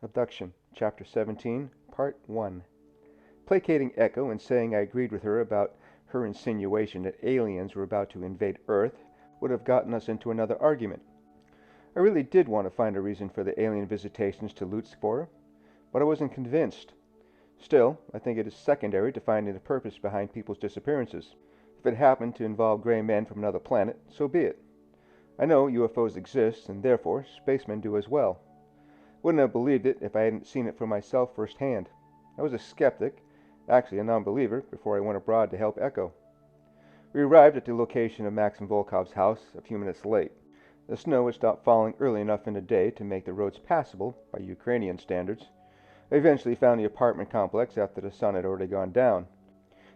Abduction, Chapter 17, Part 1. Placating Echo and saying I agreed with her about her insinuation that aliens were about to invade Earth would have gotten us into another argument. I really did want to find a reason for the alien visitations to Lutzspore, but I wasn't convinced. Still, I think it is secondary to finding the purpose behind people's disappearances. If it happened to involve gray men from another planet, so be it. I know UFOs exist, and therefore spacemen do as well. Wouldn't have believed it if I hadn't seen it for myself firsthand. I was a skeptic, actually a non-believer, before I went abroad to help Echo. We arrived at the location of Maxim Volkov's house a few minutes late. The snow had stopped falling early enough in the day to make the roads passable by Ukrainian standards. I eventually found the apartment complex after the sun had already gone down.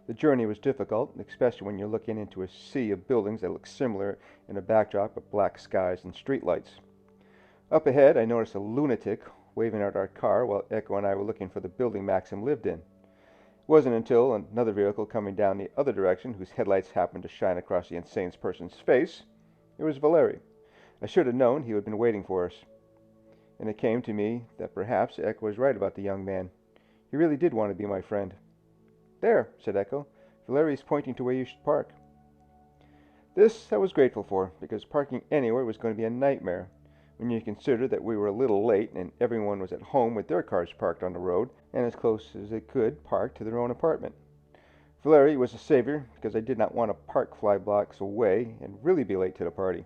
The journey was difficult, especially when you're looking into a sea of buildings that look similar in a backdrop of black skies and streetlights. Up ahead, I noticed a lunatic waving at our car while Echo and I were looking for the building Maxim lived in. It wasn't until another vehicle coming down the other direction, whose headlights happened to shine across the insane person's face, it was Valeri. I should have known he had been waiting for us. And it came to me that perhaps Echo was right about the young man. He really did want to be my friend. "There," said Echo. "Valeri is pointing to where you should park." This I was grateful for, because parking anywhere was going to be a nightmare, when you consider that we were a little late and everyone was at home with their cars parked on the road and as close as they could park to their own apartment. Valeri was a savior, because I did not want to park 5 blocks away and really be late to the party.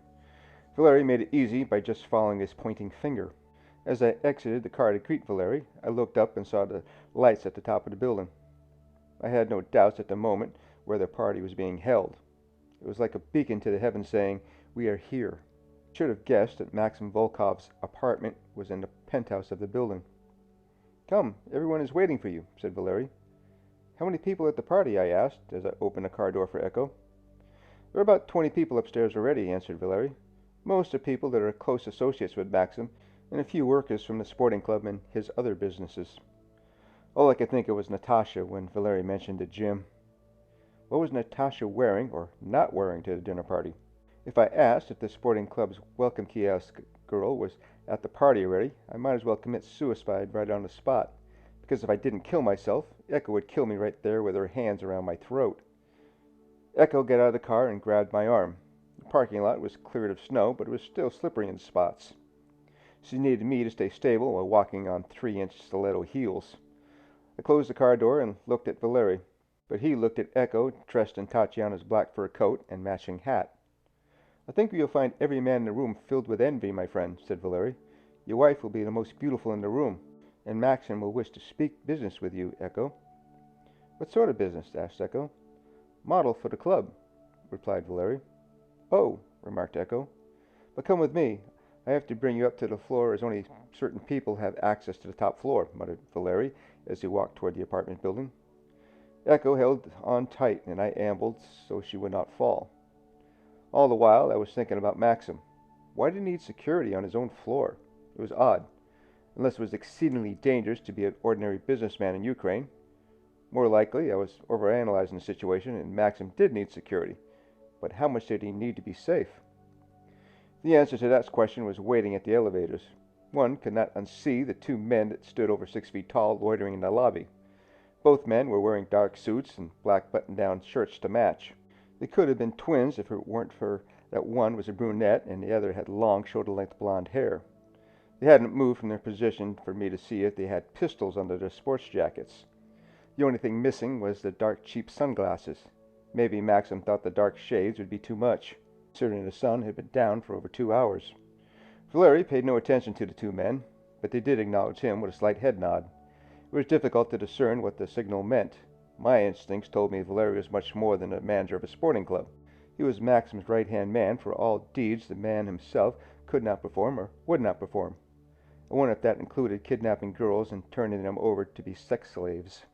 Valeri made it easy by just following his pointing finger. As I exited the car to greet Valeri, I looked up and saw the lights at the top of the building. I had no doubts at the moment where the party was being held. It was like a beacon to the heavens saying, "We are here." I should have guessed that Maxim Volkov's apartment was in the penthouse of the building. "Come, everyone is waiting for you," said Valeri. "How many people at the party?" I asked as I opened the car door for Echo. "There are about 20 people upstairs already," answered Valeri. "Most are people that are close associates with Maxim, and a few workers from the sporting club and his other businesses." All I could think of was Natasha when Valeri mentioned the gym. What was Natasha wearing or not wearing to the dinner party? If I asked if the sporting club's welcome kiosk girl was at the party already, I might as well commit suicide right on the spot, because if I didn't kill myself, Echo would kill me right there with her hands around my throat. Echo got out of the car and grabbed my arm. The parking lot was cleared of snow, but it was still slippery in spots. She needed me to stay stable while walking on 3-inch stiletto heels. I closed the car door and looked at Valeri, but he looked at Echo, dressed in Tatiana's black fur coat and matching hat. "I think you'll find every man in the room filled with envy, my friend," said Valeri. "Your wife will be the most beautiful in the room, and Maxim will wish to speak business with you, Echo." "What sort of business?" asked Echo. "Model for the club," replied Valeri. "Oh," remarked Echo. "But come with me. I have to bring you up to the floor, as only certain people have access to the top floor," muttered Valeri as he walked toward the apartment building. Echo held on tight, and I ambled so she would not fall. All the while I was thinking about Maxim. Why did he need security on his own floor? It was odd, unless it was exceedingly dangerous to be an ordinary businessman in Ukraine. More likely I was overanalyzing the situation, and Maxim did need security. But how much did he need to be safe? The answer to that question was waiting at the elevators. One could not unsee the 2 men that stood over 6 feet tall loitering in the lobby. Both men were wearing dark suits and black button-down shirts to match. They could have been twins if it weren't for that one was a brunette and the other had long, shoulder-length blonde hair. They hadn't moved from their position for me to see if they had pistols under their sports jackets. The only thing missing was the dark, cheap sunglasses. Maybe Maxim thought the dark shades would be too much, considering the sun had been down for over 2 hours. Valeri paid no attention to the 2 men, but they did acknowledge him with a slight head nod. It was difficult to discern what the signal meant. My instincts told me Valeri was much more than a manager of a sporting club. He was Maxim's right-hand man for all deeds the man himself could not perform or would not perform. I wonder if that included kidnapping girls and turning them over to be sex slaves.